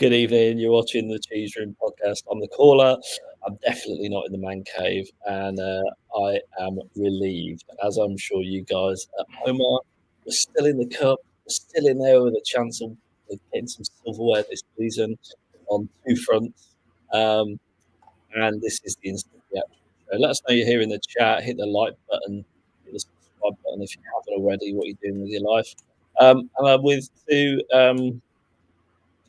Good evening. You're watching the Cheese Room podcast. I'm the caller. I'm definitely not in the man cave, and I am relieved, as I'm sure you guys at home are. We're still in the cup. We're still in there with a chance of getting some silverware this season on two fronts. And this is the instant reaction show. Let us know you're here in the chat. Hit the like button, hit the subscribe button if you haven't already. What you're doing with your life. And I'm with two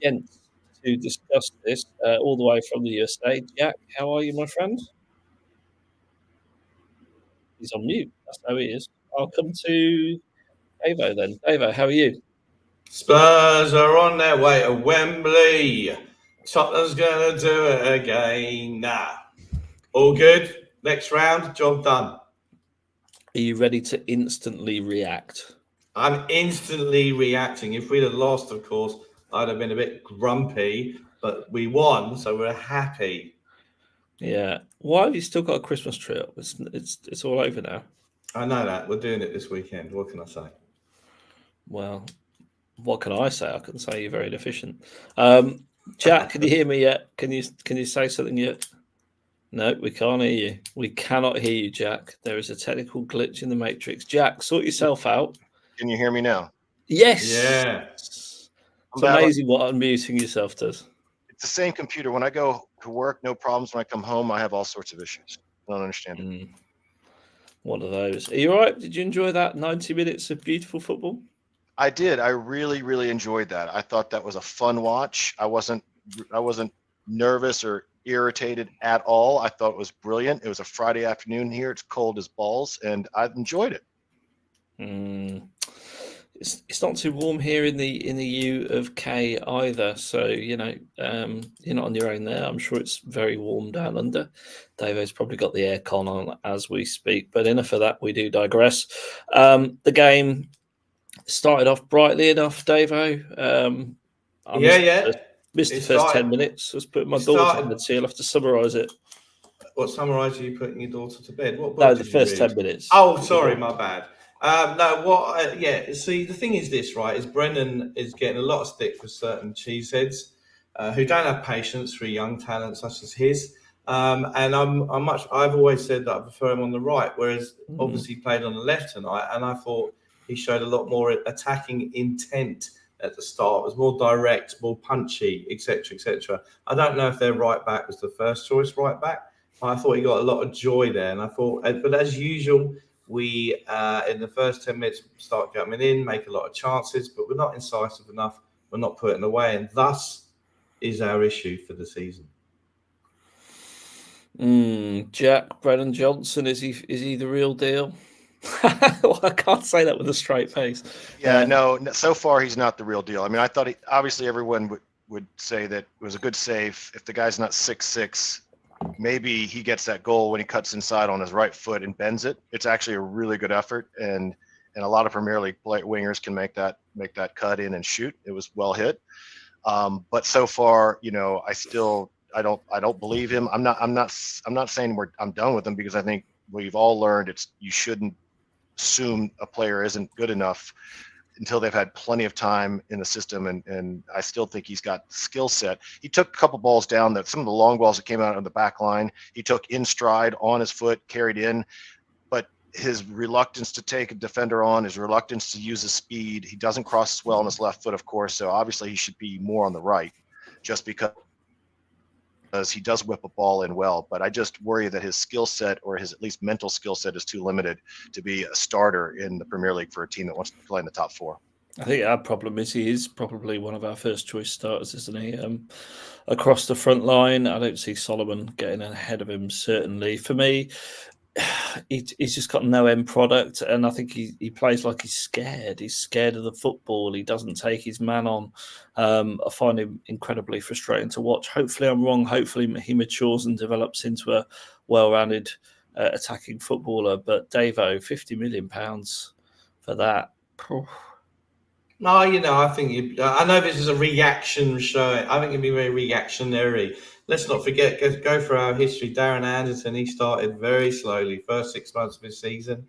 gents to discuss this all the way from the USA. Jack, how are you, my friend? He's on mute. That's how he is. I'll come to Davo then. Davo, how are you? Spurs are on their way to Wembley. Tottenham's going to do it again. Nah. All good. Next round, job done. Are you ready to instantly react? I'm instantly reacting. If we'd have lost, of course, I'd have been a bit grumpy, but we won, so we're happy. Yeah. Why have you still got a Christmas tree up? It's all over now. I know that. We're doing it this weekend. What can I say? Well, what can I say? I can say you're very deficient. Jack, can you hear me yet? Can you say something yet? No, we can't hear you. We cannot hear you, Jack. There is a technical glitch in the matrix. Jack, sort yourself out. Can you hear me now? Yes. Yeah. It's amazing what unmuting yourself does. It's the same computer. When I go to work, no problems. When I come home, I have all sorts of issues. I don't understand it. One of those. Are you all right? Did you enjoy that 90 minutes of beautiful football? I did. I really, really enjoyed that. I thought that was a fun watch. I wasn't nervous or irritated at all. I thought it was brilliant. It was a Friday afternoon here. It's cold as balls, and I enjoyed it. It's not too warm here in the U of K either, so you're not on your own there. I'm sure it's very warm down under. Davo's probably got the aircon on as we speak, but enough of that. We do digress. The game started off brightly enough, Davo. Missed the first 10 minutes. I was putting my daughter to bed, so you'll have to summarise it. What summarise are you putting your daughter to bed? No, the first 10 minutes. Oh, sorry, my bad. See, the thing is this, right, is Brennan is getting a lot of stick for certain cheeseheads who don't have patience for a young talent such as his. And I've always said that I prefer him on the right, whereas obviously he played on the left tonight, and I thought he showed a lot more attacking intent at the start. It was more direct, more punchy, etc., etc. I don't know if their right back was the first choice right back. I thought he got a lot of joy there, and I thought, but as usual, we in the first 10 minutes start coming in, make a lot of chances, but we're not incisive enough. We're not putting away, and thus is our issue for the season. Jack, Brennan Johnson, is he the real deal? Well, I can't say that with a straight face. Yeah, no. So far, he's not the real deal. I mean, I thought obviously everyone would say that it was a good save. If the guy's not 6'6", maybe he gets that goal when he cuts inside on his right foot and bends it. It's actually a really good effort, and a lot of Premier League wingers can make that cut in and shoot. It was well hit. But so far, I don't believe him. I'm not saying I'm done with him, because I think we've all learned you shouldn't assume a player isn't good enough until they've had plenty of time in the system, and I still think he's got skill set. He took a couple balls down, that some of the long balls that came out on the back line, he took in stride on his foot, carried in, but his reluctance to take a defender on, his reluctance to use his speed, he doesn't cross as well on his left foot, of course, so obviously he should be more on the right, just because he does whip a ball in well. But I just worry that his skill set, or his at least mental skill set, is too limited to be a starter in the Premier League for a team that wants to play in the top four. I think our problem is he is probably one of our first choice starters, isn't he? Across the front line, I don't see Solomon getting ahead of him, certainly. For me, he's just got no end product, and I think he plays like he's scared. He's scared of the football. He doesn't take his man on. I find him incredibly frustrating to watch. Hopefully I'm wrong. Hopefully he matures and develops into a well-rounded attacking footballer. But Davo, £50 million for that. No, I think I know this is a reaction show. I think it'd be very reactionary. Let's not forget, go for our history. Darren Anderson, he started very slowly, first 6 months of his season.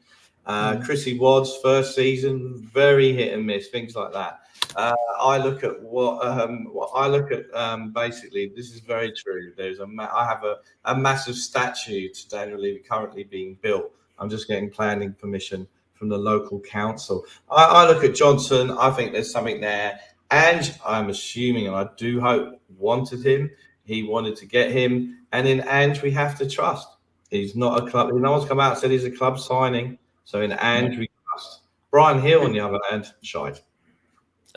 Chrissy Wadd's first season, very hit and miss, things like that. I look at what I look at. Basically, this is very true. I have a massive statue to Daniel Levy currently being built. I'm just getting planning permission from the local council. I look at Johnson. I think there's something there. And I'm assuming, and I do hope, wanted him. He wanted to get him. And in Ange, we have to trust. He's not a club. No one's come out and said he's a club signing. So in Ange, we trust. Brian Hill, on the other hand, shite.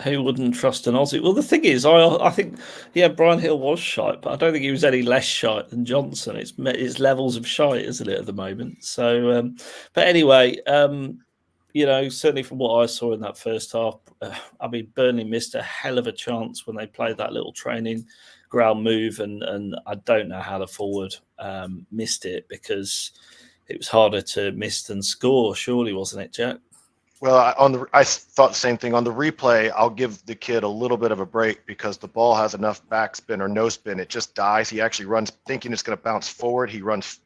Who wouldn't trust an Aussie? Well, the thing is, I think, yeah, Brian Hill was shite, but I don't think he was any less shite than Johnson. It's levels of shite, isn't it, at the moment? So, but anyway, certainly from what I saw in that first half, I mean, Burnley missed a hell of a chance when they played that little training ground move, and I don't know how the forward missed it, because it was harder to miss than score, surely, wasn't it, Jack? Well, I thought the same thing. On the replay, I'll give the kid a little bit of a break because the ball has enough backspin or no spin. It just dies. He actually runs thinking it's going to bounce forward. He runs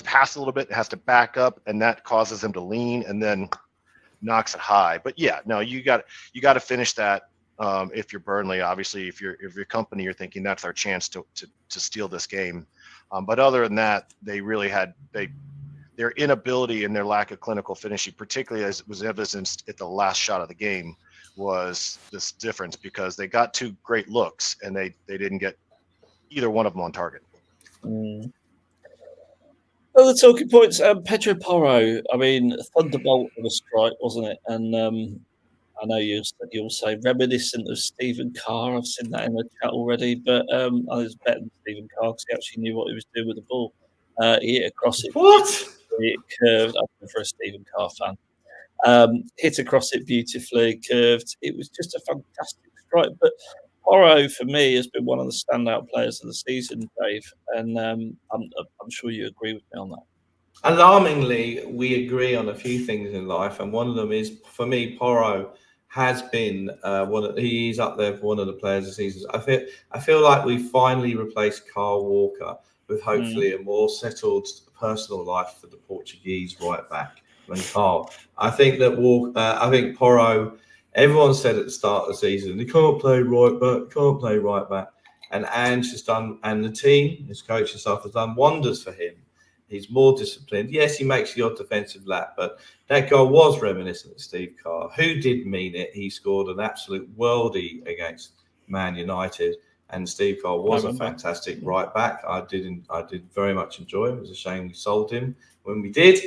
past a little bit, has to back up, and that causes him to lean and then knocks it high. But yeah, no, you got to finish that. If you're Burnley, obviously, if you're company, you're thinking that's our chance to steal this game. But other than that, they really had their inability and their lack of clinical finishing, particularly as was evidenced at the last shot of the game, was this difference, because they got two great looks and they didn't get either one of them on target. Well, the talking points, Pedro Porro, I mean, a thunderbolt of a strike, wasn't it? And I know you'll say reminiscent of Stephen Carr. I've seen that in the chat already, but I was better than Stephen Carr because he actually knew what he was doing with the ball. He hit across it. What? It curved. I'm for a Stephen Carr fan. Hit across it beautifully, curved. It was just a fantastic strike. But Porro, for me, has been one of the standout players of the season, Dave, and I'm sure you agree with me on that. Alarmingly, we agree on a few things in life, and one of them is, for me, Porro has been he's up there for one of the players of the season. I feel like we finally replaced Kyle Walker with hopefully a more settled personal life for the Portuguese right back than Carl. I think Porro, everyone said at the start of the season, he can't play right back. And Ange has done, and the team, his coaching staff, has done wonders for him. He's more disciplined. Yes, he makes the odd defensive lap, but that goal was reminiscent of Steve Carr, who did mean it. He scored an absolute worldie against Man United. And Steve Carr was a fantastic right back. I did very much enjoy him. It was a shame we sold him when we did.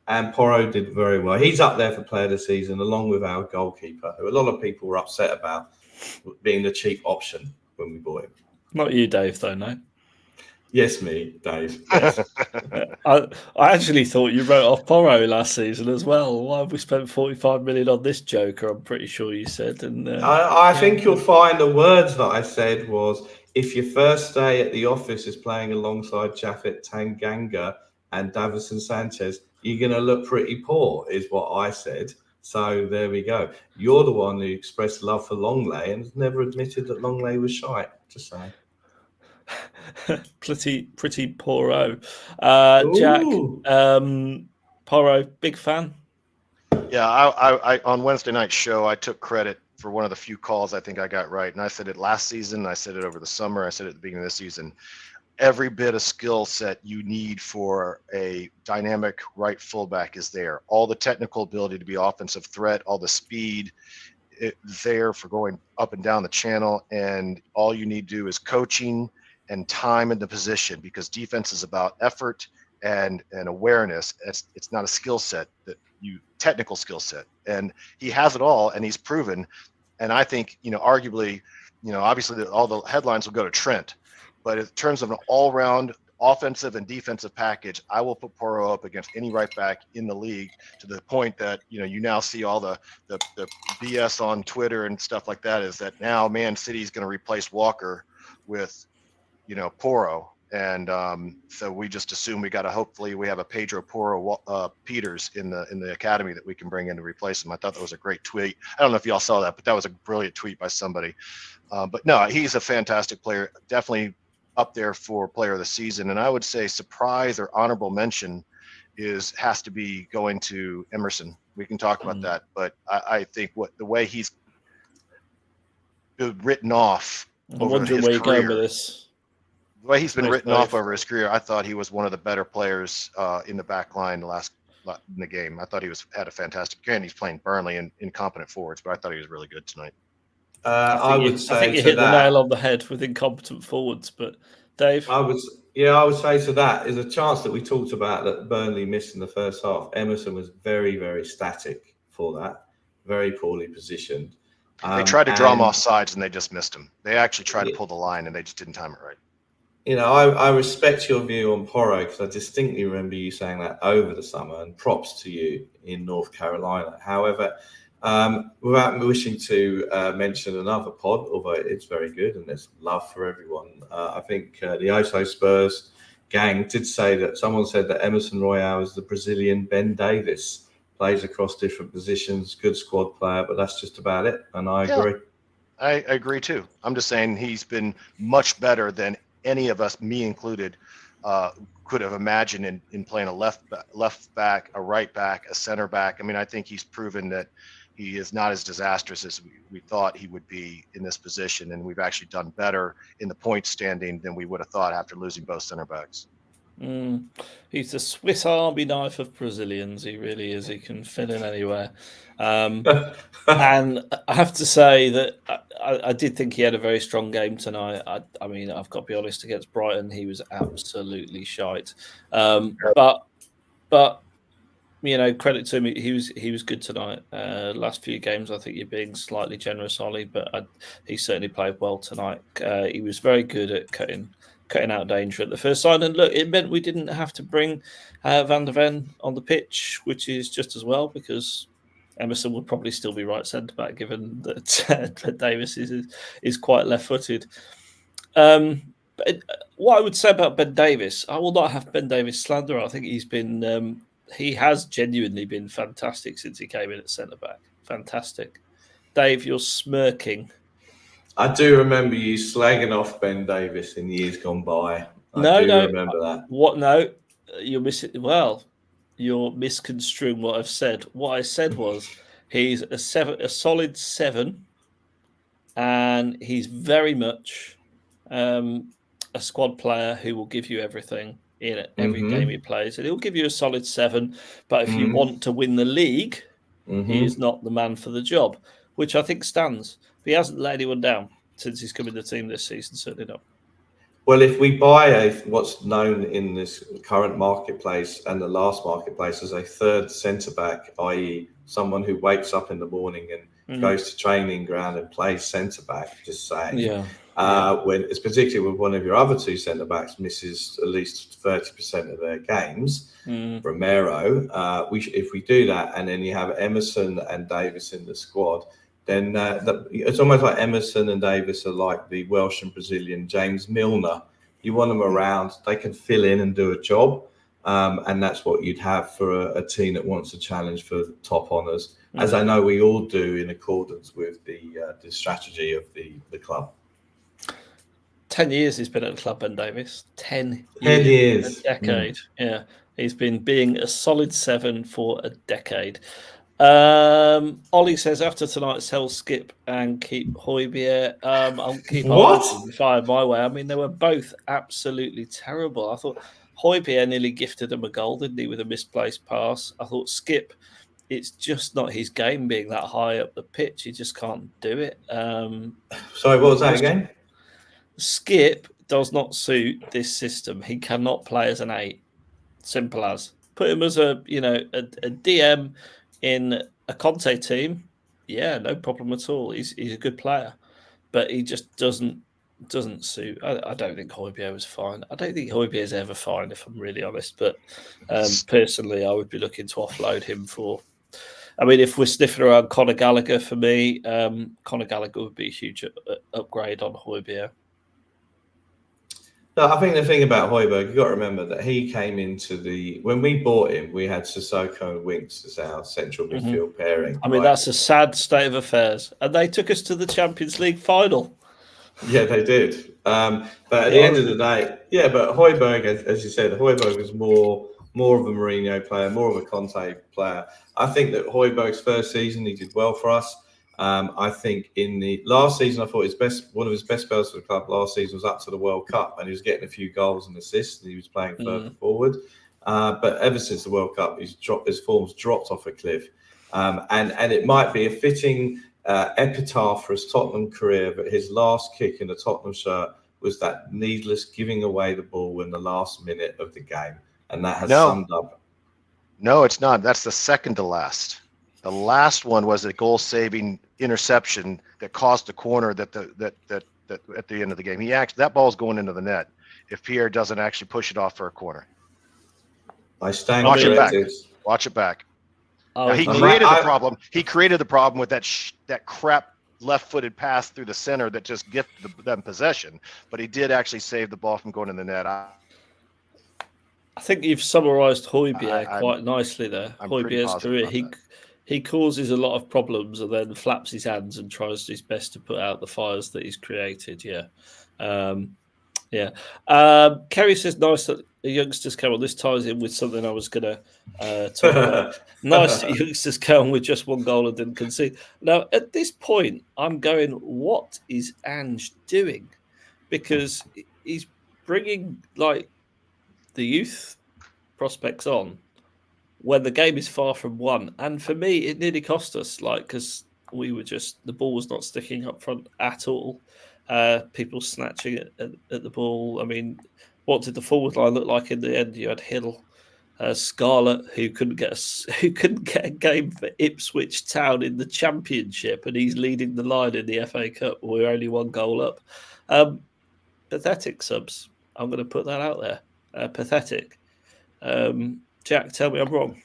And Porro did very well. He's up there for player of the season, along with our goalkeeper, who a lot of people were upset about being the cheap option when we bought him. Not you, Dave, though, no? Yes, me, Dave. Yes. I actually thought you wrote off Porro last season as well. Why have we spent 45 million on this joker? I'm pretty sure you said. And I think you'll find the words that I said was, if your first day at the office is playing alongside Japhet Tanganga and Davison Sanchez, you're going to look pretty poor, is what I said. So there we go. You're the one who expressed love for Longley and never admitted that Longley was shite, just saying. pretty Porro. Jack, Porro, big fan? Yeah, I on Wednesday night's show, I took credit for one of the few calls I think I got right. And I said it last season. I said it over the summer. I said it at the beginning of the season. Every bit of skill set you need for a dynamic right fullback is there. All the technical ability to be offensive threat, all the speed there for going up and down the channel. And all you need to do is coaching and time in the position, because defense is about effort and awareness. It's not a skill set technical skill set, and he has it all, and he's proven. And I think, arguably, obviously all the headlines will go to Trent, but in terms of an all-round offensive and defensive package, I will put Porro up against any right back in the league, to the point that you now see all the BS on Twitter and stuff like that, is that now Man City is going to replace Walker with Porro. And so we just assume hopefully we have a Pedro Porro Peters in the academy that we can bring in to replace him. I thought that was a great tweet. I don't know if y'all saw that, but that was a brilliant tweet by somebody. But no, he's a fantastic player, definitely up there for player of the season. And I would say surprise or honorable mention has to be going to Emerson. We can talk about that, but I think the way he's written off I'm over wondering his where you're going with career. this. The way he's been Nice, written off Dave. over his career, I thought he was one of the better players in the back line in the game. I thought he had a fantastic game. He's playing Burnley and incompetent forwards, but I thought he was really good tonight. I would I think say you to hit the that. nail on the head with incompetent forwards, but Dave? I would say to that is a chance that we talked about that Burnley missed in the first half. Emerson was very, very static for that, very poorly positioned. They tried to draw him and, off sides and they just missed him. They actually tried to pull the line and they just didn't time it right. You know, I respect your view on Porro because I distinctly remember you saying that over the summer, and props to you in North Carolina. However, without wishing to mention another pod, although it's very good and there's love for everyone, I think the Oso Spurs gang did say that someone said that Emerson Royale is the Brazilian Ben Davis, plays across different positions, good squad player, but that's just about it. And I agree. I agree too. I'm just saying he's been much better than any of us, me included, could have imagined in playing a left back, a right back, a center back. I mean, I think he's proven that he is not as disastrous as we thought he would be in this position, and we've actually done better in the point standing than we would have thought after losing both center backs. He's the Swiss Army knife of Brazilians. He really is. He can fit in anywhere. And I have to say that I did think he had a very strong game tonight. I mean, I've got to be honest, against Brighton, he was absolutely shite. But you know, credit to him, he was good tonight. Last few games, I think you're being slightly generous, Ollie, but he certainly played well tonight. He was very good at cutting out danger at the first sign. And look, it meant we didn't have to bring Van der Ven on the pitch, which is just as well, because Emerson would probably still be right centre back, given that Davis is quite left footed. But what I would say about Ben Davis, I will not have Ben Davis slander. I think he has genuinely been fantastic since he came in at centre back. Fantastic. Dave, you're smirking. I do remember you slagging off Ben Davis in years gone by. I do remember that. What? No, you're missing. Well, you're misconstruing what I've said. What I said was he's a solid 7, and he's very much a squad player who will give you everything in every game he plays, and he'll give you a solid 7. But if you want to win the league, he is not the man for the job, which I think stands. But he hasn't let anyone down since he's come in the team this season, certainly not. Well, if we buy what's known in this current marketplace and the last marketplace as a third centre-back, i.e. someone who wakes up in the morning and goes to training ground and plays centre-back, just saying, when it's particularly when one of your other two centre-backs misses at least 30% of their games, Romero, if we do that and then you have Emerson and Davis in the squad, then it's almost like Emerson and Davis are like the Welsh and Brazilian James Milner. You want them around, they can fill in and do a job. And that's what you'd have for a team that wants to challenge for top honours, as I know we all do in accordance with the strategy of the club. 10 years he's been at the club, Ben Davis. 10 years. A decade. Yeah. He's been being a solid 7 for a decade. Ollie says, after tonight, sell Skip and keep Højbjerg. I'll keep fired my way. I mean, they were both absolutely terrible. I thought Højbjerg nearly gifted him a goal, didn't he, with a misplaced pass. I thought Skip, it's just not his game being that high up the pitch. He just can't do it. Sorry, what was that again? Skip does not suit this system. He cannot play as an 8. Simple as. Put him as a DM in a Conte team, yeah, no problem at all. He's a good player, but he just doesn't suit. I don't think Højbjerg was fine. I don't think Højbjerg is ever fine, if I'm really honest. But personally, I would be looking to offload him for. I mean, if we're sniffing around Conor Gallagher, for me, Conor Gallagher would be a huge upgrade on Højbjerg. No, I think the thing about Højbjerg, you've got to remember that he came into when we bought him, we had Sissoko and Winks as our central midfield pairing. I mean, that's a sad state of affairs. And they took us to the Champions League final. Yeah, they did. But at the end of the day, but Højbjerg, as you said, Højbjerg was more of a Mourinho player, more of a Conte player. I think that Højbjerg's first season, he did well for us. I think in the last season, I thought one of his best spells for the club last season was up to the World Cup, and he was getting a few goals and assists, and he was playing further forward. But ever since the World Cup, his form's dropped off a cliff, and it might be a fitting epitaph for his Tottenham career. But his last kick in the Tottenham shirt was that needless giving away the ball in the last minute of the game, and that has summed up. No, it's not. That's the second to last. The last one was a goal-saving interception that caused a corner that at the end of the game. That ball's going into the net if Pierre doesn't actually push it off for a corner. I stand Watch corrected. it back. Watch it back. Oh, Now, he created the problem. He created the problem with that crap left-footed pass through the center that just gifted them possession. But he did actually save the ball from going in the net. I think you've summarised Højbjerg quite nicely there. Højbjerg's career, he causes a lot of problems and then flaps his hands and tries his best to put out the fires that he's created. Kerry says, nice that the youngsters come on. This ties in with something I was going to talk about. Nice that youngsters come with just one goal and didn't concede. Now, at this point, I'm going, what is Ange doing? Because he's bringing, like, the youth prospects on when the game is far from won. And for me, it nearly cost us, because the ball was not sticking up front at all. People snatching at the ball. I mean, what did the forward line look like in the end? You had Hill, Scarlett, who couldn't get a game for Ipswich Town in the Championship, and he's leading the line in the FA Cup. We're only one goal up. Pathetic subs. I'm going to put that out there. Pathetic. Jack, tell me I'm wrong.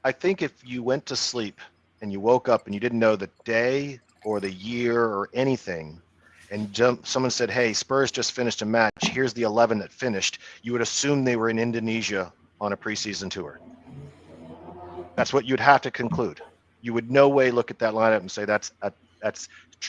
I think if you went to sleep and you woke up and you didn't know the day or the year or anything, and someone said, hey, Spurs just finished a match, here's the 11 that finished, you would assume they were in Indonesia on a preseason tour. That's what you'd have to conclude. You would no way look at that lineup and say that's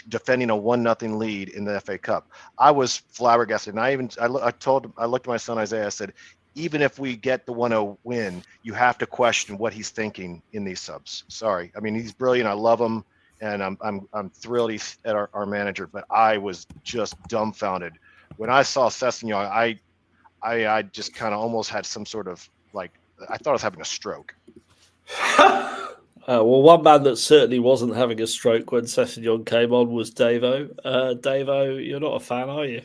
defending a 1-0 lead in the FA Cup. I was flabbergasted. And I looked at my son Isaiah, I said, even if we get the 1-0 win, you have to question what he's thinking in these subs. Sorry. I mean, he's brilliant. I love him. And I'm thrilled he's at our manager, but I was just dumbfounded. When I saw Sessegnon, I just kind of almost had some sort of, I thought I was having a stroke. Well, one man that certainly wasn't having a stroke when Sessegnon came on was Davo. Davo, you're not a fan, are you?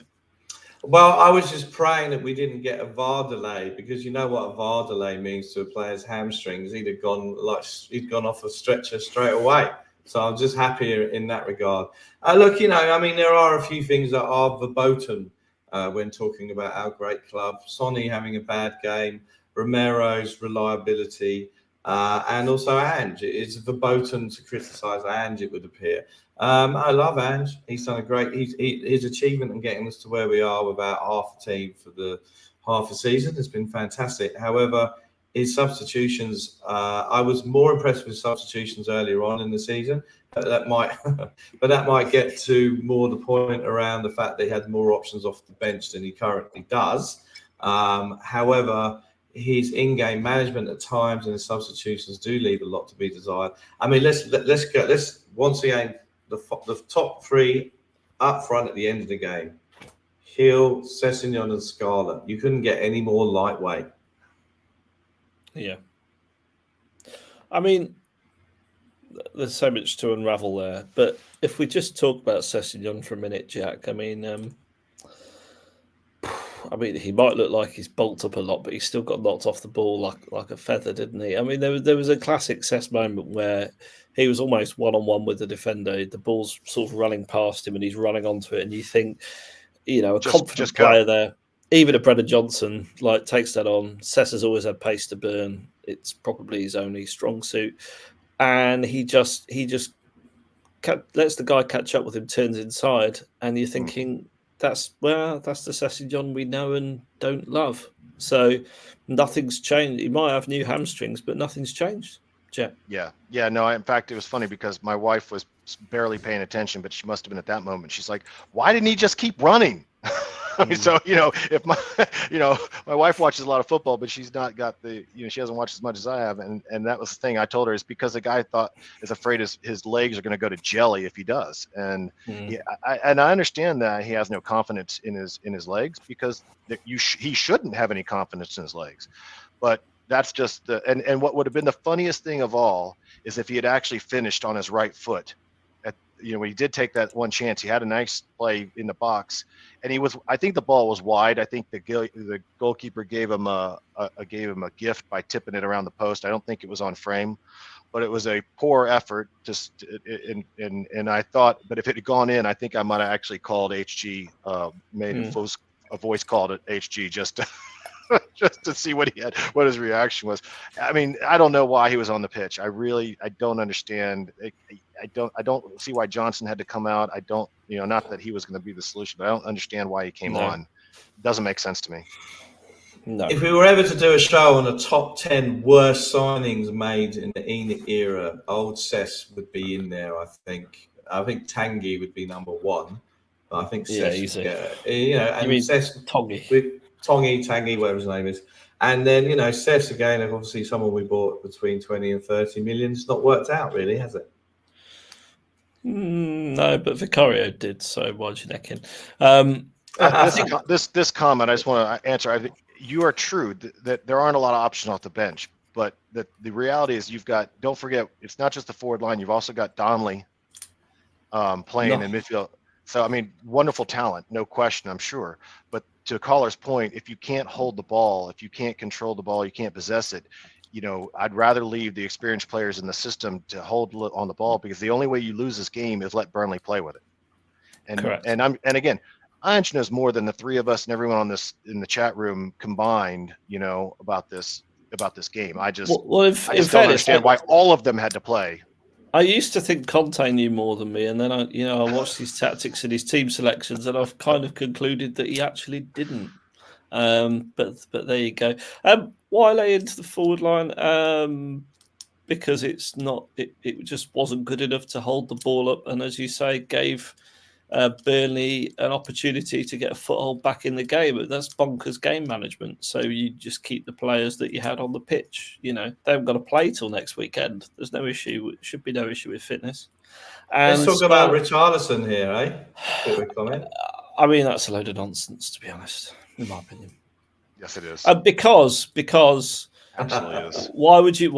Well, I was just praying that we didn't get a VAR delay, because you know what a VAR delay means to a player's hamstrings. He'd gone off a stretcher straight away. So I'm just happier in that regard. Look, there are a few things that are verboten when talking about our great club. Sonny having a bad game, Romero's reliability, and also Ange. It's verboten to criticise Ange, it would appear. I love Ange. He's done his achievement in getting us to where we are without half a team for the half a season has been fantastic. However, his substitutions, I was more impressed with substitutions earlier on in the season. But that might get to more the point around the fact that he had more options off the bench than he currently does. However, his in-game management at times and his substitutions do leave a lot to be desired. I mean, let's once again, the top three up front at the end of the game: Hill, Sessegnon, and Scarlett. You couldn't get any more lightweight. Yeah. I mean, there's so much to unravel there. But if we just talk about Sessegnon for a minute, Jack, I mean, he might look like he's bulked up a lot, but he still got knocked off the ball like a feather, didn't he? I mean, there was a classic Sess moment where he was almost one-on-one with the defender. The ball's sort of running past him and he's running onto it. And you think, a confident player there, even a Brennan Johnson, takes that on. Sess has always had pace to burn. It's probably his only strong suit. And he just lets the guy catch up with him, turns inside, and you're thinking, that's the Sessegnon we know and don't love. So nothing's changed. He might have new hamstrings, but nothing's changed. Jeff. Yeah. No, in fact, it was funny because my wife was barely paying attention, but she must have been at that moment. She's like, why didn't he just keep running? I mean, so if my my wife watches a lot of football, but she's not got the she hasn't watched as much as I have, and that was the thing I told her is because the guy is afraid his legs are going to go to jelly if he does, and I understand that he has no confidence in his legs because he shouldn't have any confidence in his legs, but that's just and what would have been the funniest thing of all is if he had actually finished on his right foot. When he did take that one chance, he had a nice play in the box, and I think the ball was wide. I think the goalkeeper gave him a gift by tipping it around the post. I don't think it was on frame, but it was a poor effort. And I thought, but if it had gone in, I think I might have actually called HG, made a voice call to HG just to just to see what his reaction was. I mean, I don't know why he was on the pitch. I don't understand. I don't see why Johnson had to come out. I don't, not that he was going to be the solution, but I don't understand why he came on. It doesn't make sense to me. No. If we were ever to do a show on the top 10 worst signings made in the ENIC era, old Cess would be in there, I think. I think Tanguy would be number one. But I think Cess easy. And Cess, Tanguy, whatever his name is. And then, Cess again, obviously someone we bought between 20 and 30 million. It's not worked out really, has it? No, but Vicario did, so why'd you neck in? I think this comment, I just want to answer. I think you are true that there aren't a lot of options off the bench, but the reality is don't forget, it's not just the forward line. You've also got Donnelly playing in midfield. So, I mean, wonderful talent, no question, I'm sure. But to a caller's point, if you can't hold the ball, if you can't control the ball, you can't possess it, I'd rather leave the experienced players in the system to hold on the ball, because the only way you lose this game is let Burnley play with it. And correct. And again, Ange knows more than the three of us and everyone in the chat room combined, about this game. I just don't understand why all of them had to play. I used to think Conte knew more than me, and then I watched his tactics and his team selections, and I've kind of concluded that he actually didn't. But there you go. Why lay into the forward line? Because it just wasn't good enough to hold the ball up, and as you say, gave Burnley an opportunity to get a foothold back in the game. That's bonkers game management. So you just keep the players that you had on the pitch. They haven't got to play till next weekend. There's no issue. Should be no issue with fitness. And let's talk about Richarlison here, eh? Bit of a comment. I mean, that's a load of nonsense, to be honest, in my opinion. Yes, it is. Because absolutely is. Why would you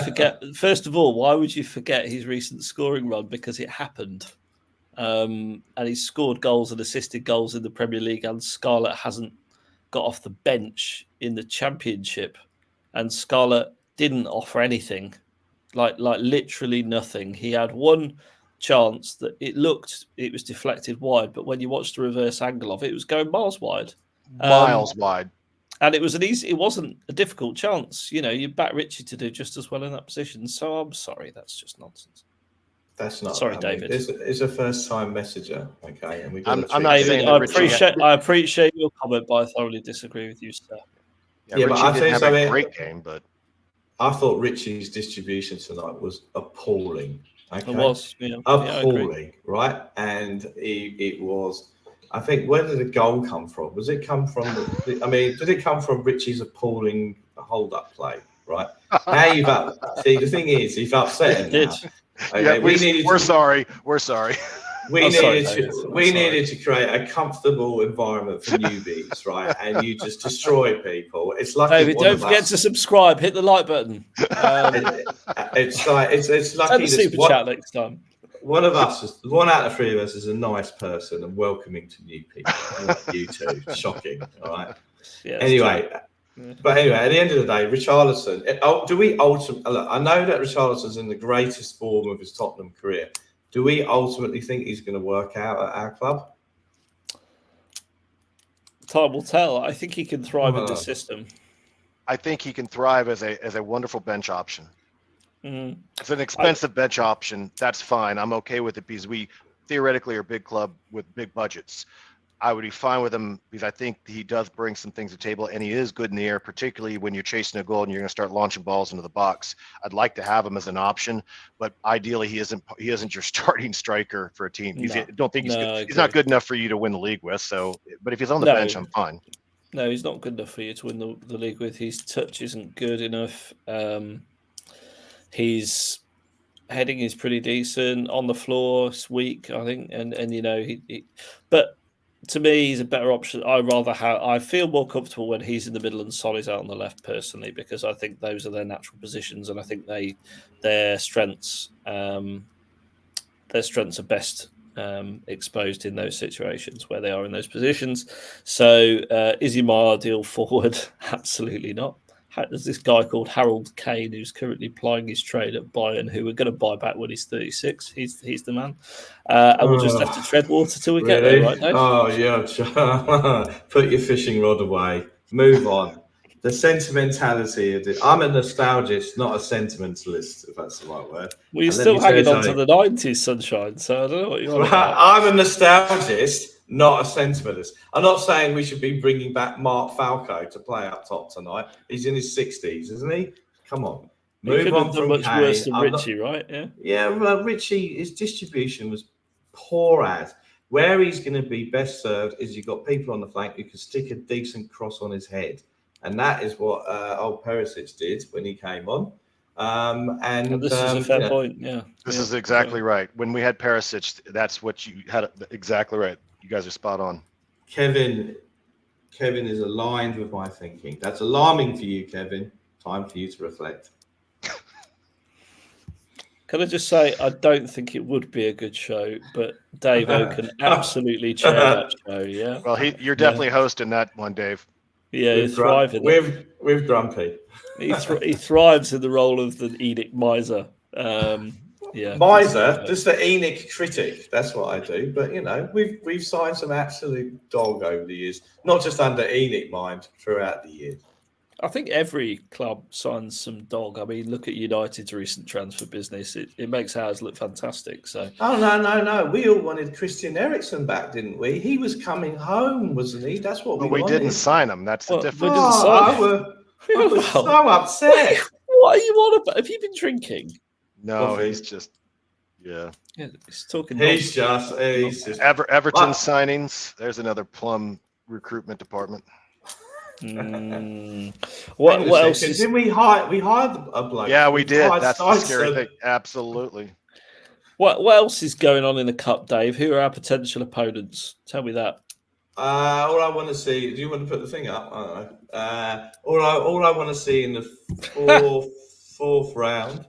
forget? First of all, why would you forget his recent scoring run? Because it happened. And he's scored goals and assisted goals in the Premier League, and Scarlett hasn't got off the bench in the Championship, and Scarlett didn't offer anything, like literally nothing. He had one chance that it was deflected wide, but when you watched the reverse angle of it, it was going miles wide. Wide. And it wasn't a difficult chance. You back Richie to do just as well in that position. So I'm sorry, that's just nonsense. That's not. Sorry, David. It's a first-time messenger, okay? And I'm not saying I appreciate your comment, but I thoroughly disagree with you, sir. Yeah, but I didn't have a great game, but I thought Richie's distribution tonight was appalling. Okay? It was appalling, right? And it was. I think, where did the goal come from? Was it come from? Did it come from Richie's appalling hold-up play? Right now, see, the thing is, he's upset now. Okay, we're sorry. We needed to create a comfortable environment for newbies, right? And you just destroy people. It's like David, don't forget to subscribe. Hit the like button. It's lucky. And the super chat next time. One out of three of us is a nice person and welcoming to new people. Like you two, shocking. All right. Yeah, anyway. But anyway, at the end of the day, Richarlison. Do we ultimately? Look, I know that Richarlison's in the greatest form of his Tottenham career. Do we ultimately think he's going to work out at our club? Time will tell. I think he can thrive in the system. I think he can thrive as a wonderful bench option. Mm. It's an expensive bench option. That's fine. I'm okay with it because we theoretically are a big club with big budgets. I would be fine with him because I think he does bring some things to the table, and he is good in the air, particularly when you're chasing a goal and you're going to start launching balls into the box. I'd like to have him as an option, but ideally he isn't your starting striker for a team. I don't think he's not good enough for you to win the league with. So, but if he's on the bench, I'm fine. No, he's not good enough for you to win the league with. His touch isn't good enough. His heading is pretty decent. On the floor, it's weak, I think, and but. To me, he's a better option. I feel more comfortable when he's in the middle and Solly's out on the left, personally, because I think those are their natural positions, and I think their strengths are best exposed in those situations where they are in those positions. So, is he my ideal forward? Absolutely not. There's this guy called Harold Kane who's currently plying his trade at Bayern, who we're going to buy back when he's 36. He's the man. And we'll just have to tread water till we get there, right, Dave? Oh, yeah. Put your fishing rod away. Move on. The sentimentality of it. I'm a nostalgist, not a sentimentalist, if that's the right word. Well, you're still hanging on to the 90s, Sunshine, so I don't know what you're on about. I'm a nostalgist, not a sentimentalist. I'm not saying we should be bringing back Mark Falco to play up top tonight. He's in his 60s, isn't he? Come on. Move on from much Kane. Worse than Richie, right? Yeah. Yeah, well, Richie, his distribution was poor as. Where he's going to be best served is you've got people on the flank who can stick a decent cross on his head. And that is what old Perisic did when he came on. And this is a fair point. Yeah, this is exactly right. When we had Perisic, that's what you had. Exactly right. You guys are spot on. Kevin is aligned with my thinking. That's alarming for you, Kevin. Time for you to reflect. Can I just say, I don't think it would be a good show, but Dave O can absolutely chair that show. Yeah. Well, you're definitely hosting that one, Dave. Yeah, he's thriving. With Grumpy. He thrives in the role of the Enoch miser. Miser, just the Enoch critic. That's what I do. But we've signed some absolute dog over the years, not just under Enoch mind throughout the years. I think every club signs some dog. I mean, look at United's recent transfer business. It makes ours look fantastic. So. Oh, no. We all wanted Christian Eriksen back, didn't we? He was coming home, wasn't he? That's what we wanted. We didn't sign him. That's the difference. I was so upset. What are you on about? Have you been drinking? No, he's just, yeah. He's talking. He's just Everton signings. There's another plum recruitment department. What else? Didn't we hired a bloke? Yeah, we did. That's the scary thing. Absolutely. What else is going on in the cup, Dave? Who are our potential opponents? Tell me that. All I want to see. Do you want to put the thing up? I don't know. All I want to see in the fourth round.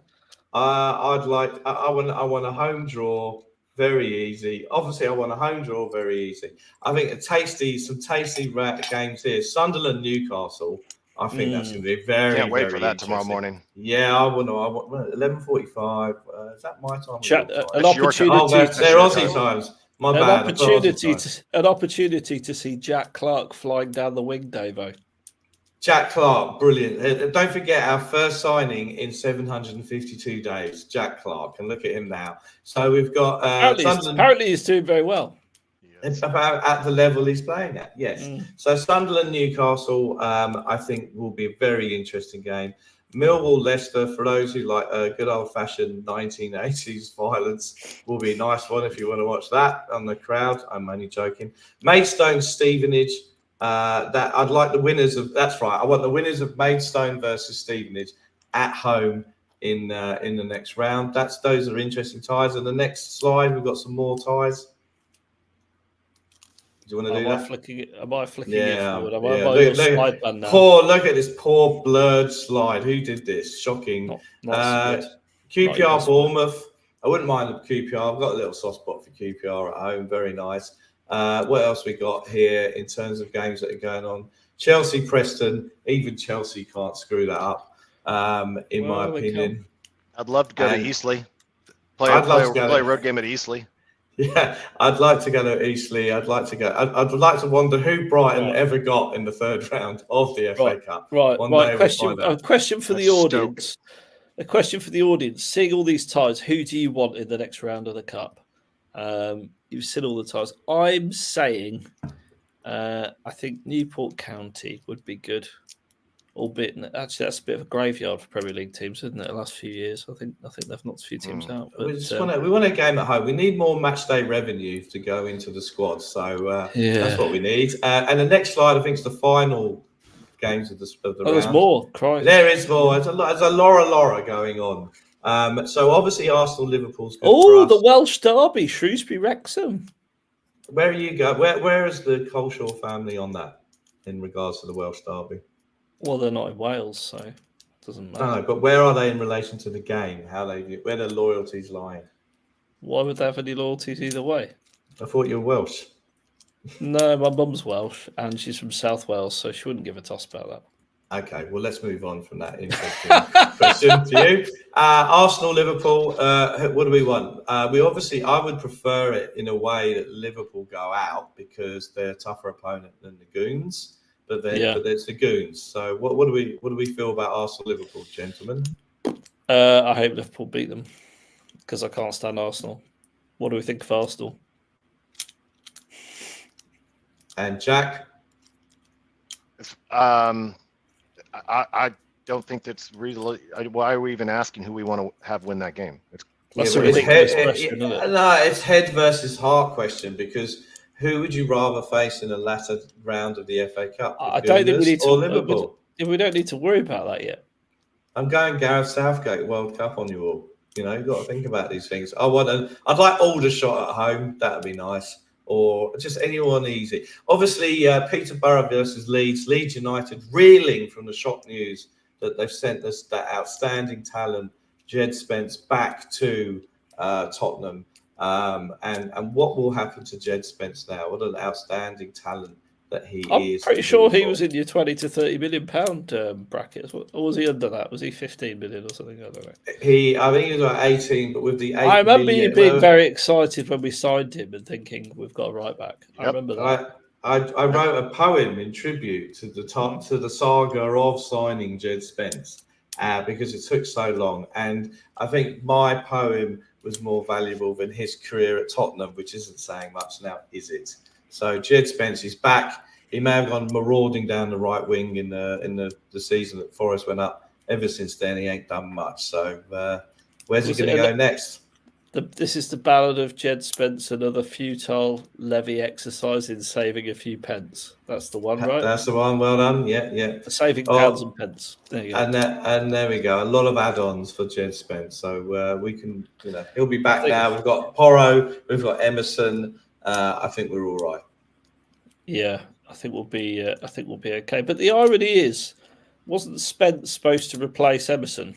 I want a home draw. Very easy. Obviously, I want a home draw. Very easy. I think some tasty games here. Sunderland, Newcastle. I think that's going to be very. Can't wait for that tomorrow morning. Yeah, I want 11:45. Is that my time? An opportunity. They're Aussie times. My bad. An opportunity to see Jack Clark flying down the wing, Davo. Jack Clark, brilliant. Don't forget our first signing in 752 days, Jack Clark. And look at him now. So we've got... apparently he's doing very well. It's about at the level he's playing at, yes. So Sunderland, Newcastle, I think will be a very interesting game. Millwall, Leicester, for those who like good old-fashioned 1980s violence, will be a nice one if you want to watch that on the crowd. I'm only joking. Maidstone, Stevenage. That I'd like the winners of. That's right. I want the winners of Maidstone versus Stevenage at home in the next round. Those are interesting ties. And the next slide, we've got some more ties. Do you want to do that? Am I flicking it forward? Look at this poor blurred slide. Who did this? Shocking. QPR Bournemouth. I wouldn't mind the QPR. I've got a little soft spot for QPR at home. Very nice. What else we got here in terms of games that are going on? Chelsea, Preston. Even Chelsea can't screw that up, in my opinion. I'd love to go to Eastleigh. Play a road game at Eastleigh. Yeah, I'd like to go to Eastleigh. I'd like to wonder who Brighton ever got in the third round of the FA Cup. A question for the audience. A question for the audience. Seeing all these ties, who do you want in the next round of the Cup? You've seen all the ties. I'm saying, I think Newport County would be good. Albeit, actually, that's a bit of a graveyard for Premier League teams, isn't it? The last few years, I think they've knocked a few teams out. But, we want a game at home. We need more match day revenue to go into the squad, so that's what we need. And the next slide, I think, is the final games of the round. There's more. Christ. There is more. There's a Laura going on. So obviously, Arsenal, Liverpool's good for us. The Welsh derby, Shrewsbury Wrexham. Where are you going? Where is the Coleshaw family on that in regards to the Welsh derby? Well, they're not in Wales, so it doesn't matter. No, but where are they in relation to the game? Where their loyalties lie? Why would they have any loyalties either way? I thought you were Welsh. No, my mum's Welsh, and she's from South Wales, so she wouldn't give a toss about that. Okay, well, let's move on from that interesting question to you. Arsenal, Liverpool, what do we want? I would prefer it in a way that Liverpool go out because they're a tougher opponent than the Goons. But there's the Goons. So what do we feel about Arsenal, Liverpool, gentlemen? I hope Liverpool beat them because I can't stand Arsenal. What do we think of Arsenal? And Jack? I don't think that's really. Why are we even asking who we want to have win that game? That's a ridiculous question, isn't it? No, it's head versus heart question because who would you rather face in the latter round of the FA Cup? I don't think we need to. Liverpool? We don't need to worry about that yet. I'm going Gareth Southgate World Cup on you all. You know, you've got to think about these things. I'd like Aldershot at home. That'd be nice. Or just anyone easy. Obviously, Peterborough versus Leeds. Leeds United reeling from the shock news that they've sent us that outstanding talent, Jed Spence, back to Tottenham. And what will happen to Jed Spence now? What an outstanding talent that he is. I'm pretty sure he was in your 20 to 30 million pound bracket. Or was he under that? Was he 15 million or something? I don't know. I think he was like 18, but with the 8 I remember million, you being very excited when we signed him and thinking we've got a right back. I remember that. I wrote a poem in tribute to the saga of signing Jed Spence because it took so long. And I think my poem was more valuable than his career at Tottenham, which isn't saying much now, is it? So Jed Spence is back. He may have gone marauding down the right wing in the season that Forest went up. Ever since then, he ain't done much. So where's he going to go next? This is the ballad of Jed Spence, another futile levy exercise in saving a few pence. That's the one, right? That's the one. Well done. Yeah. Saving pounds and pence. There you go. And there we go. A lot of add-ons for Jed Spence. So we can, he'll be back now. We've got Porro. We've got Emerson. I think we're all right. Yeah, I think we'll be okay. But the irony is, wasn't Spence supposed to replace Emerson?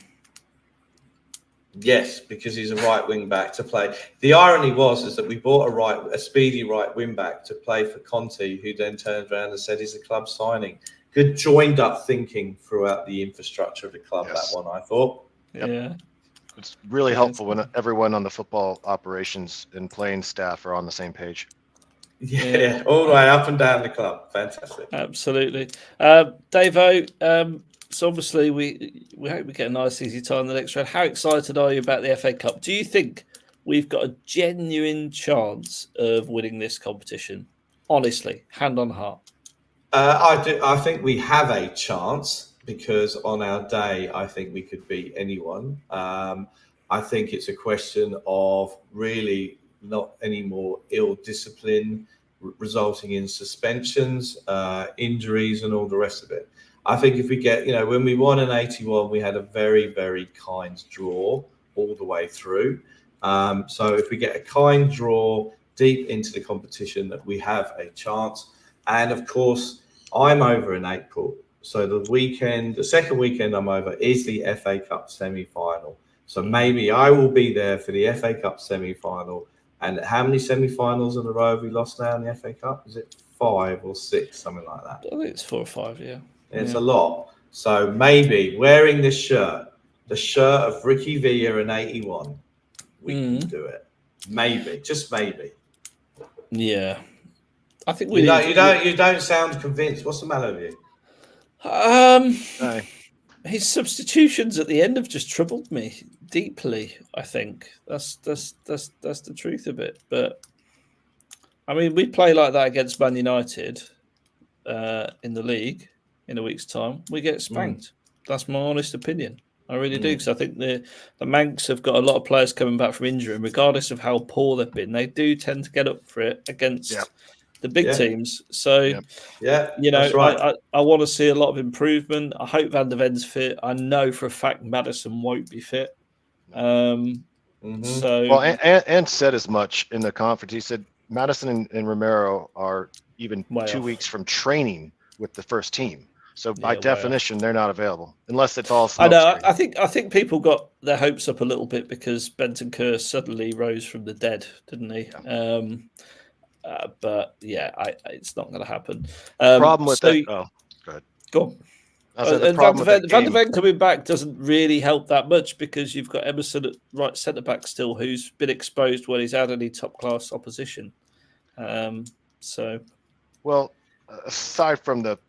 Yes, because he's a right wing back to play. The irony is that we bought a speedy right wing back to play for Conte, who then turned around and said he's a club signing. Good joined up thinking throughout the infrastructure of the club. Yes. That one, I thought. Yep. Yeah, it's really helpful when everyone on the football operations and playing staff are on the same page. Yeah, all the way up and down the club. Fantastic. Absolutely, Davo. So obviously we hope we get a nice easy time in the next round. How excited are you about the FA Cup? Do you think we've got a genuine chance of winning this competition? Honestly, hand on heart. I do. I think we have a chance because on our day, I think we could beat anyone. I think it's a question of really not any more ill discipline resulting in suspensions, injuries, and all the rest of it. I think if we get, when we won in 81, we had a very, very kind draw all the way through. So if we get a kind draw deep into the competition, that we have a chance. And of course, I'm over in April. So the second weekend I'm over is the FA Cup semi-final. So maybe I will be there for the FA Cup semi-final. And how many semi-finals in a row have we lost now in the FA Cup? Is it 5 or 6, something like that? I think it's 4 or 5, yeah. It's a lot. So maybe wearing this shirt, the shirt of Ricky Villa in 81, we can do it. Maybe, just maybe. Yeah. I think you don't sound convinced. What's the matter with you? His substitutions at the end have just troubled me. deeply. I think that's the truth of it. But I mean, we play like that against Man United in the league in a week's time. We get spanked. That's my honest opinion. I really do, because I think the Mancs have got a lot of players coming back from injury, and regardless of how poor they've been, they do tend to get up for it against the big teams. So, you know, that's right. I want to see a lot of improvement. I hope Van der Ven's fit. I know for a fact Maddison won't be fit. So, well, and said as much in the conference. He said Maddison and Romero are even Way 2 off. weeks from training with the first team. So by Yeah, way definition, they're not available unless it's all I know. smokescreen. I think people got their hopes up a little bit because Bentancur suddenly rose from the dead, didn't he? But yeah, it's not going to happen. Problem with that. Oh, go ahead. Go on. I said the And problem with that Van der game. Ven coming back doesn't really help that much because you've got Emerson at right centre back still, who's been exposed when he's had any top class opposition. So, well, aside from the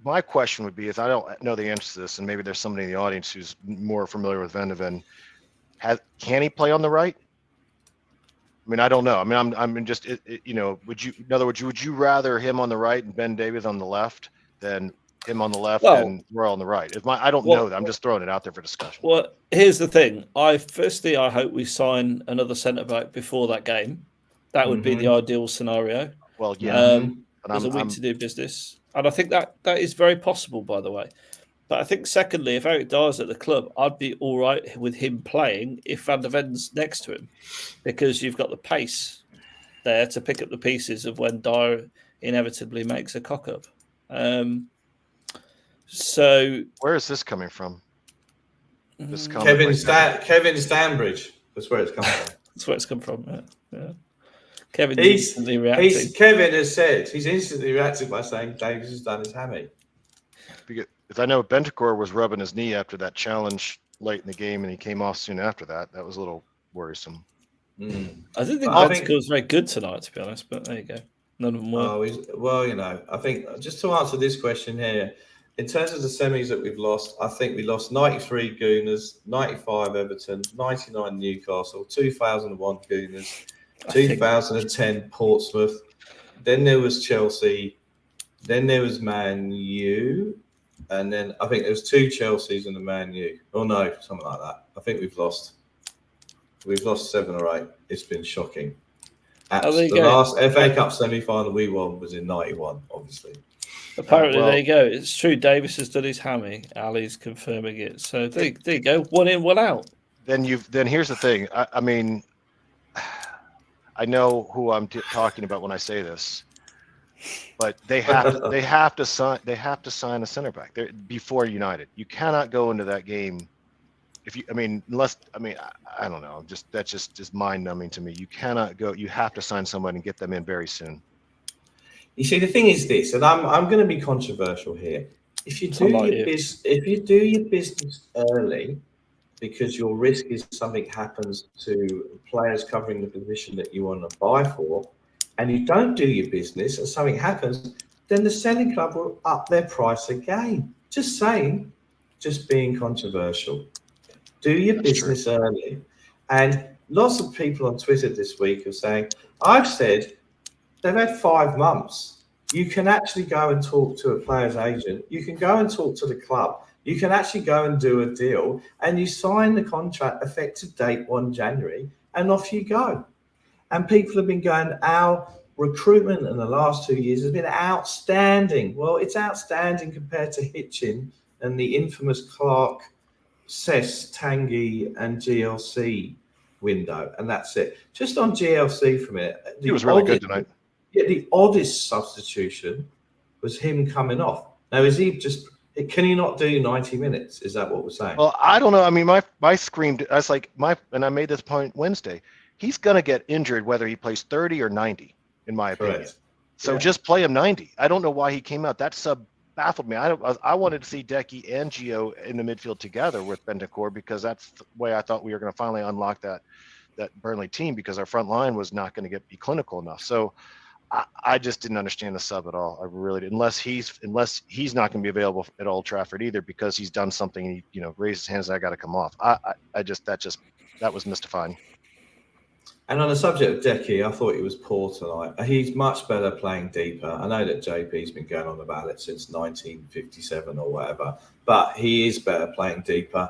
my question would be, is I don't know the answer to this, and maybe there's somebody in the audience who's more familiar with Van der Ven. Can he play on the right? I mean, I don't know. I mean, I'm just, you know, in other words, would you rather him on the right and Ben Davies on the left than him on the left and Royal on the right? I don't know that. I'm just throwing it out there for discussion. Well, here's the thing. I hope we sign another centre back before that game. That would be the ideal scenario. Well, yeah. There's a week to do business. And I think that is very possible, by the way. But I think, secondly, if Eric Dyer's at the club, I'd be all right with him playing if Van der Ven's next to him, because you've got the pace there to pick up the pieces of when Dyer inevitably makes a cock-up. So where is this coming from? This Kevin Stanbridge. That's where it's come from. That's where it's come from. Yeah. Kevin instantly reacting. Kevin has said he's instantly reacted by saying Davies has done his hammy. Because I know Bentancur was rubbing his knee after that challenge late in the game, and he came off soon after that. That was a little worrisome. I didn't think Bentancur was very good tonight, to be honest. But there you go. None of them were. Well, you know, I think just to answer this question here, in terms of the semis that we've lost, I think we lost 93 Gooners, 95 Everton, 99 Newcastle, 2001 Gooners, 2010 Portsmouth. Then there was Chelsea. Then there was Man U. And then I think there was 2 Chelseas and a Man U. Oh, no, something like that. I think we've lost 7 or 8. It's been shocking. The last FA Cup semi-final we won was in 91, obviously. Apparently, there you go. It's true. Davis has done his hammy. Ali's confirming it. So there you go. 1 in, 1 out. Then here's the thing. I mean, I know who I'm talking about when I say this, but they have to sign a center back before United. You cannot go into that game I don't know. That's just mind numbing to me. You cannot go. You have to sign someone and get them in very soon. You see, the thing is this, and I'm going to be controversial here. If you do your business early, because your risk is something happens to players covering the position that you want to buy for, and you don't do your business and something happens, then the selling club will up their price again. Just saying, just being controversial. Do your business early. And lots of people on Twitter this week are saying, I've said they've had 5 months. You can actually go and talk to a player's agent. You can go and talk to the club. You can actually go and do a deal, and you sign the contract effective date 1 January, and off you go. And people have been going, our recruitment in the last 2 years has been outstanding. Well, it's outstanding compared to Hitchin and the infamous Clark, Cess, Tanguy, and GLC window, and that's it. Just on GLC for a minute. He was really good tonight. Yeah, the oddest substitution was him coming off. Now, can he not do 90 minutes? Is that what we're saying? Well, I don't know. I mean, my screamed. I was like, and I made this point Wednesday. He's going to get injured whether he plays 30 or 90, in my opinion. Correct. So just play him 90. I don't know why he came out. That sub baffled me. I wanted to see Decky and Gio in the midfield together with Bentancur, because that's the way I thought we were going to finally unlock that Burnley team, because our front line was not going to be clinical enough. So I just didn't understand the sub at all. I really did. Unless he's not going to be available at Old Trafford either because he's done something. And he, raised his hands. I got to come off. That was mystifying. And on the subject of Decky, I thought he was poor tonight. He's much better playing deeper. I know that JP's been going on about it since 1957 or whatever, but he is better playing deeper.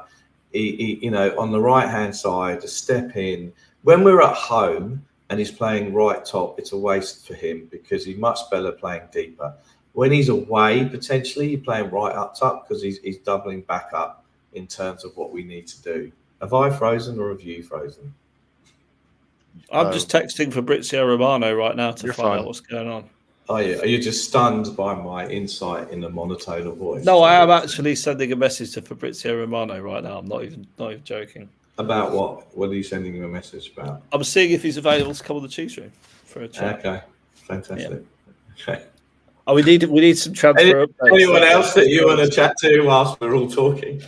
He on the right-hand side, to step in. When we're at home and he's playing right top, it's a waste for him because he's much better playing deeper. When he's away, potentially, you're playing right up top because he's doubling back up in terms of what we need to do. Have I frozen or have you frozen? I'm just texting Fabrizio Romano right now to find out what's going on. Are you just stunned by my insight in the monotone voice? No, I am actually sending a message to Fabrizio Romano right now. I'm not even joking. About what? What are you sending him a message about? I'm seeing if he's available to come on the cheese room for a chat. Okay, fantastic. Yeah. Okay. Oh, we need some transfer updates. Anyone else that you want to chat to whilst we're all talking?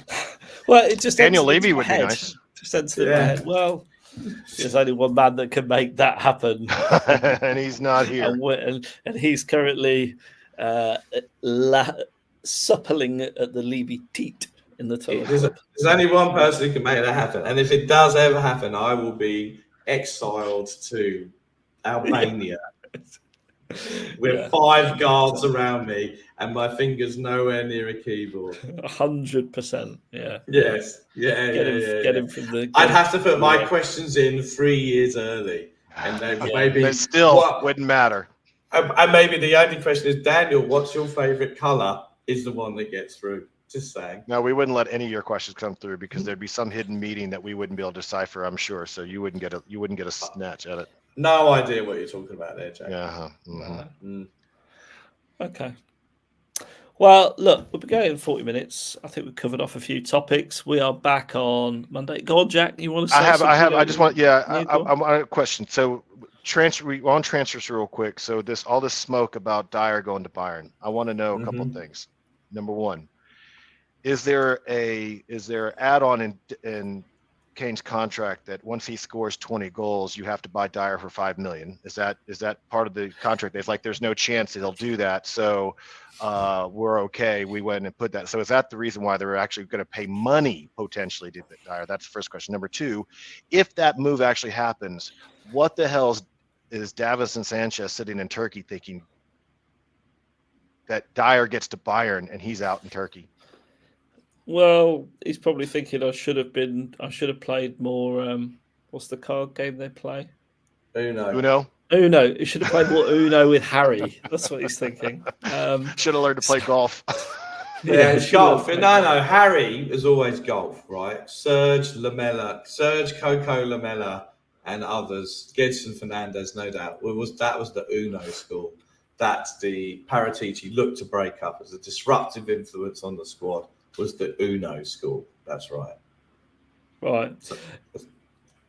Well, it just Daniel Levy would be nice. Just entered in my head. Well, there's only one man that can make that happen, and he's not here. And he's currently suppling at the Levy teat in the toilet. There's only one person who can make that happen, and if it does ever happen, I will be exiled to Albania with 5 guards around me and my fingers nowhere near a keyboard. 100%. Yeah. Yes. Get him from the. I'd have to put my questions in 3 years early, and then maybe it still wouldn't matter. And maybe the only question is, Daniel, what's your favourite colour? Is the one that gets through. Just saying. No, we wouldn't let any of your questions come through because there'd be some hidden meeting that we wouldn't be able to decipher, I'm sure. So you wouldn't get a snatch at it. No idea what you're talking about there, Jack. Yeah. Mm-hmm. Okay. Well, look, we'll be going in 40 minutes. I think we've covered off a few topics. We are back on Monday. Go on, Jack. You want to say something? I just want. Yeah, I want a question. So we're on transfers real quick. So all this smoke about Dyer going to Bayern. I want to know a couple of things. Number one, is there add-on in Kane's contract that once he scores 20 goals, you have to buy Dyer for $5 million? Is that part of the contract? There's no chance that he'll do that. So we're okay. We went and put that. So is that the reason why they're actually going to pay money potentially to Dyer? That's the first question. Number two, if that move actually happens, what the hell is Davinson Sanchez sitting in Turkey thinking that Dyer gets to Bayern and he's out in Turkey? Well, he's probably thinking I should have played more. What's the card game they play? Uno. He should have played more Uno with Harry. That's what he's thinking. Should have learned to play golf. Yeah, it's golf. No, Harry is always golf, right? Serge Coco Lamela, and others. Gedson Fernandez, no doubt. That was the Uno school. That's the Paratici looked to break up as a disruptive influence on the squad. Was the Uno school. That's right. Right.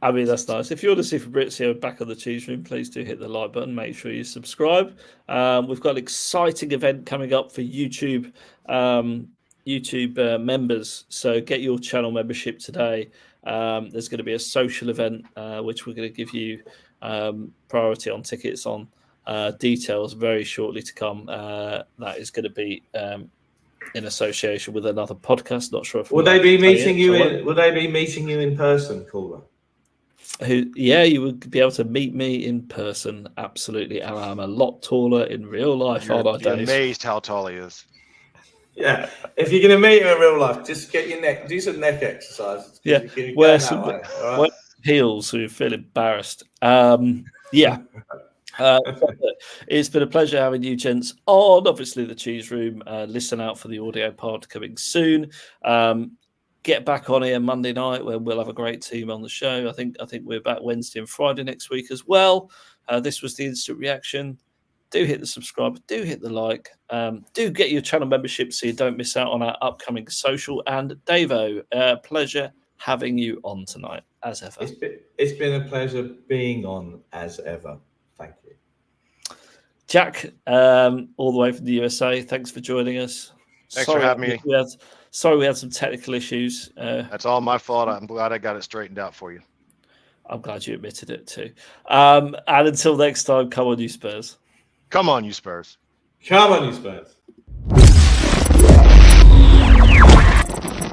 I mean, that's nice. If you want to see Fabrizio back on the cheese room, please do hit the like button. Make sure you subscribe. We've got an exciting event coming up for YouTube members. So get your channel membership today. There's going to be a social event, which we're going to give you priority on tickets on. Details very shortly to come. That is going to be in association with another podcast. Not sure if will they be meeting you in person, caller? Yeah, you would be able to meet me in person. Absolutely, and I'm a lot taller in real life. You're amazed how tall he is. Yeah, if you're going to meet him in real life, just get your neck, do some neck exercises. Yeah, wear heels so you feel embarrassed. Yeah. It's been a pleasure having you gents on, obviously, the cheese room. Listen out for the audio pod coming soon. Get back on here Monday night where we'll have a great team on the show. I think we're back Wednesday and Friday next week as well. This was the instant reaction. Do hit the subscribe, do hit the like, do get your channel membership so you don't miss out on our upcoming social. And Davo, pleasure having you on tonight as ever. It's been a pleasure being on as ever. Thank you. Jack, all the way from the USA, thanks for joining us. Thanks for having me. Sorry we had some technical issues. That's all my fault. I'm glad I got it straightened out for you. I'm glad you admitted it too. And until next time, come on, you Spurs. Come on, you Spurs. Come on, you Spurs.